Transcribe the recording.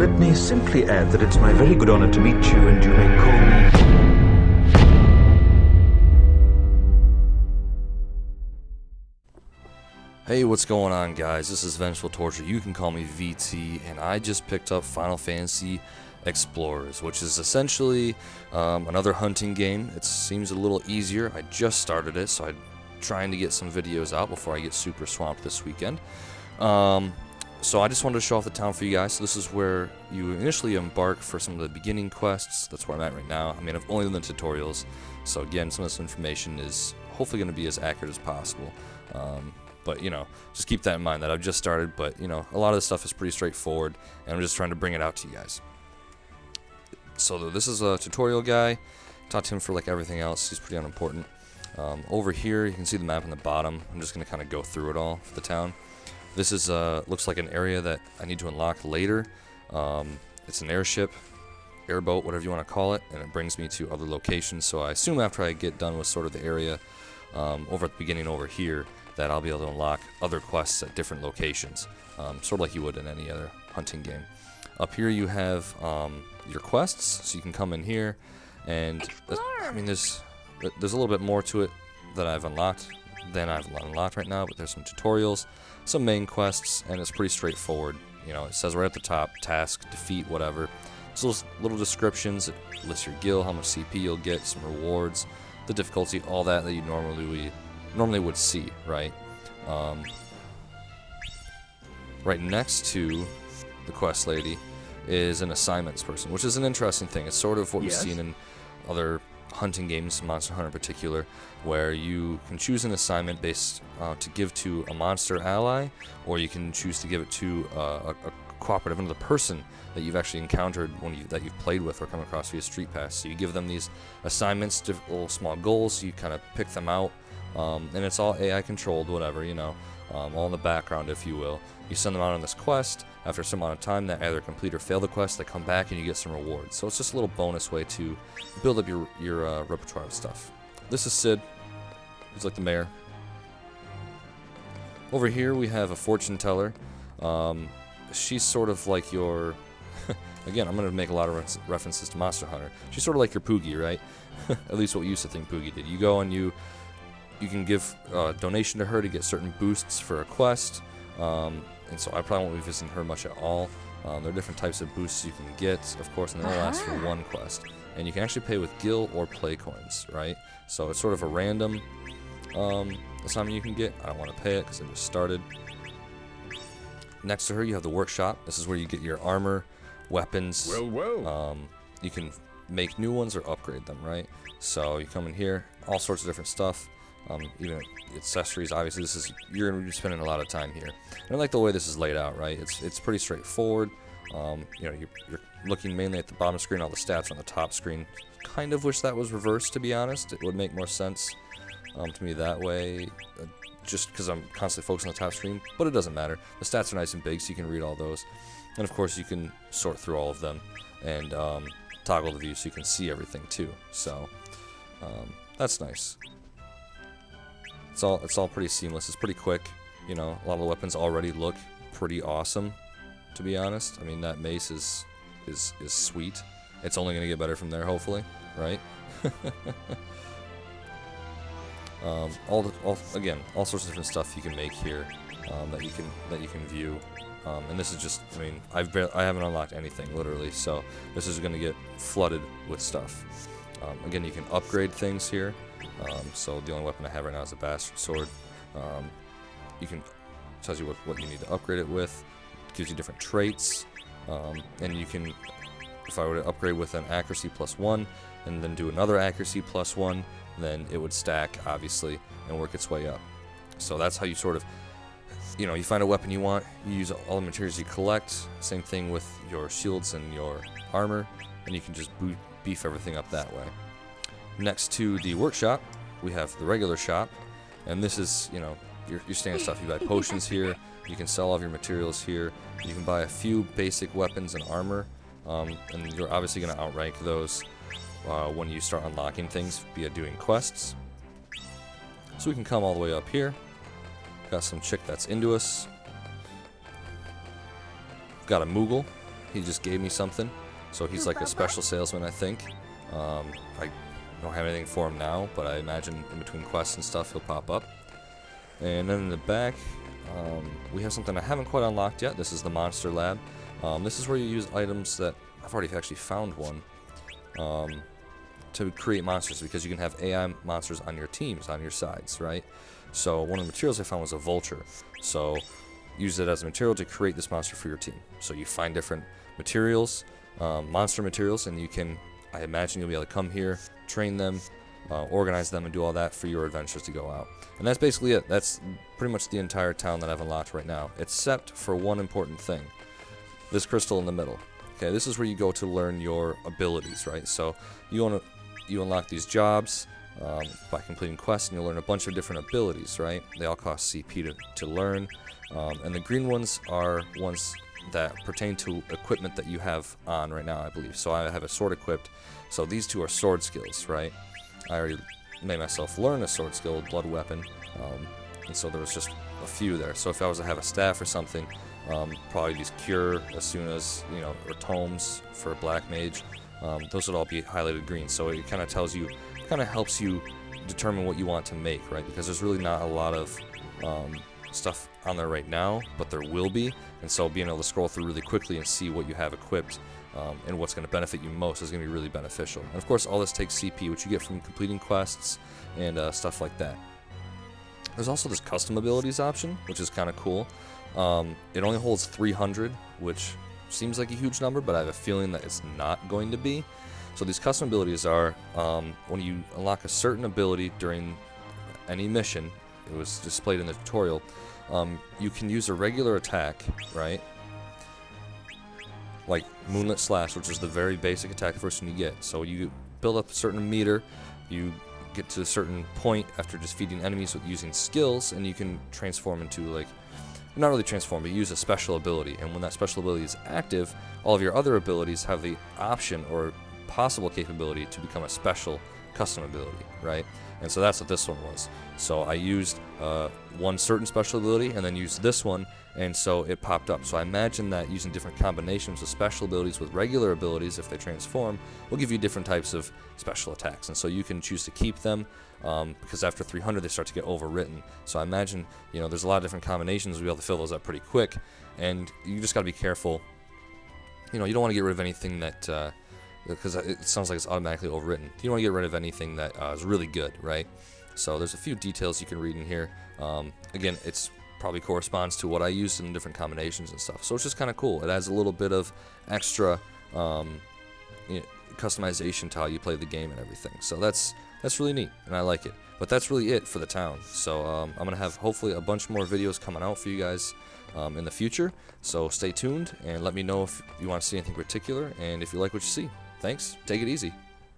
let me simply add that it's my very good honor to meet you, and you may call me... Hey, what's going on, guys? This is Vengeful Torture. You can call me VT, and I just picked up Final Fantasy Explorers, which is essentially another hunting game. It seems a little easier. I just started it, so I'm trying to get some videos out before I get super swamped this weekend. So I just wanted to show off the town for you guys. So this is where you initially embark for some of the beginning quests. That's where I'm at right now. I mean, I've only done the tutorials, so again, some of this information is hopefully going to be as accurate as possible. But, you know, just keep that in mind that I've just started, but, you know, a lot of this stuff is pretty straightforward, and I'm just trying to bring it out to you guys. So this is a tutorial guy. Talked to him for, like, everything else. He's pretty unimportant. Over here, you can see the map on the bottom. I'm just going to kind of go through it all for the town. This is, looks like an area that I need to unlock later. It's an airship, airboat, whatever you want to call it, and it brings me to other locations. So I assume after I get done with sort of the area over at the beginning over here, that I'll be able to unlock other quests at different locations, sort of like you would in any other hunting game. Up here you have your quests, so you can come in here, and I mean there's a little bit more to it that I've unlocked than I've unlocked right now, but there's some tutorials, some main quests, and it's pretty straightforward. You know, it says right at the top, task, defeat, whatever. It's little descriptions, it lists your guild, how much CP you'll get, some rewards, the difficulty, all that you normally would see, right? Right next to the quest lady is an assignments person, which is an interesting thing. It's sort of what we've seen in other hunting games, Monster Hunter in particular, where you can choose an assignment based to give to a monster ally, or you can choose to give it to a cooperative, another person that you've actually encountered that you've played with or come across via Street Pass. So you give them these assignments, little small goals, you kind of pick them out. And it's all AI controlled, whatever, you know, all in the background, if you will. You send them out on this quest. After some amount of time, they either complete or fail the quest. They come back and you get some rewards. So it's just a little bonus way to build up your repertoire of stuff. This is Sid. He's like the mayor. Over here we have a fortune teller. She's sort of like your... Again, I'm going to make a lot of references to Monster Hunter. She's sort of like your Poogie, right? At least what we used to think Poogie did. You go and you can give a donation to her to get certain boosts for a quest, and so I probably won't be visiting her much at all. There are different types of boosts you can get, of course, and they only last for one quest. And you can actually pay with gil or play coins, right? So it's sort of a random assignment you can get. I don't want to pay it because I just started. Next to her, you have the workshop. This is where you get your armor, weapons. You can make new ones or upgrade them, right? So you come in here, all sorts of different stuff. Even accessories, obviously you're going to be spending a lot of time here. And I like the way this is laid out, right? It's pretty straightforward. You know, you're looking mainly at the bottom screen, all the stats on the top screen. Kind of wish that was reversed, to be honest. It would make more sense to me that way, just because I'm constantly focused on the top screen, but it doesn't matter. The stats are nice and big, so you can read all those. And of course, you can sort through all of them and toggle the view so you can see everything too. So that's nice. It's all pretty seamless. It's pretty quick. You know, a lot of the weapons already look pretty awesome, to be honest. I mean, that mace is sweet. It's only gonna get better from there, hopefully, right? Again, all sorts of different stuff you can make here that you can view. And this is just, I mean, I haven't unlocked anything literally, so this is gonna get flooded with stuff. Again, you can upgrade things here. So the only weapon I have right now is a bastard sword. Tells you what you need to upgrade it with. It gives you different traits, and you can, if I were to upgrade with an accuracy +1 and then do another accuracy +1, then it would stack obviously and work its way up. So that's how you sort of, you know, you find a weapon you want, you use all the materials you collect. Same thing with your shields and your armor, and you can just beef everything up that way. Next to the workshop, we have the regular shop, and this is, you know, your standard stuff. You buy potions here, you can sell all of your materials here, you can buy a few basic weapons and armor, and you're obviously going to outrank those when you start unlocking things via doing quests. So we can come all the way up here. Got some chick that's into us. Got a Moogle. He just gave me something. So he's like a special salesman, I think. I don't have anything for him now, but I imagine in between quests and stuff he'll pop up. And then in the back, we have something I haven't quite unlocked yet. This is the Monster Lab. This is where you use items that I've already actually found one to create monsters, because you can have AI monsters on your teams, on your sides, right? So one of the materials I found was a vulture. So use it as a material to create this monster for your team. So you find different materials, monster materials, and you can, I imagine you'll be able to come here, train them, organize them, and do all that for your adventures to go out. And that's basically it. That's pretty much the entire town that I've unlocked right now, except for one important thing. This crystal in the middle. Okay, this is where you go to learn your abilities, right? So you unlock these jobs by completing quests, and you'll learn a bunch of different abilities, right? They all cost CP to learn. And the green ones are ones that pertain to equipment that you have on right now, I believe. So I have a sword equipped. So these two are sword skills, right? I already made myself learn a sword skill, blood weapon, and so there was just a few there. So if I was to have a staff or something, probably these cure as soon as, or tomes for black mage, those would all be highlighted green. So it kind of tells you, kind of helps you determine what you want to make, right? Because there's really not a lot of stuff on there right now, but there will be, and so being able to scroll through really quickly and see what you have equipped and what's going to benefit you most is going to be really beneficial. And of course, all this takes CP, which you get from completing quests and stuff like that. There's also this custom abilities option, which is kind of cool. It only holds 300, which seems like a huge number, but I have a feeling that it's not going to be. So these custom abilities are when you unlock a certain ability during any mission, it was displayed in the tutorial, you can use a regular attack, right? Like Moonlit Slash, which is the very basic attack, the first one you get. So you build up a certain meter, you get to a certain point after defeating enemies with using skills, and you can transform into, like, not really transform, but use a special ability. And when that special ability is active, all of your other abilities have the option or possible capability to become a special custom ability, right? And so that's what this one was. So I used one certain special ability and then used this one, and so it popped up. So I imagine that using different combinations of special abilities with regular abilities, if they transform, will give you different types of special attacks. And so you can choose to keep them, because after 300 they start to get overwritten. So I imagine, there's a lot of different combinations. We'll be able to fill those up pretty quick, and you just got to be careful. You don't want to get rid of anything that because it sounds like it's automatically overwritten. You don't want to get rid of anything that is really good, right? So there's a few details you can read in here. Again, it's probably corresponds to what I used in different combinations and stuff. So it's just kind of cool. It adds a little bit of extra customization to how you play the game and everything. So that's really neat, and I like it. But that's really it for the town. So I'm going to have hopefully a bunch more videos coming out for you guys in the future. So stay tuned and let me know if you want to see anything particular and if you like what you see. Thanks. Take it easy.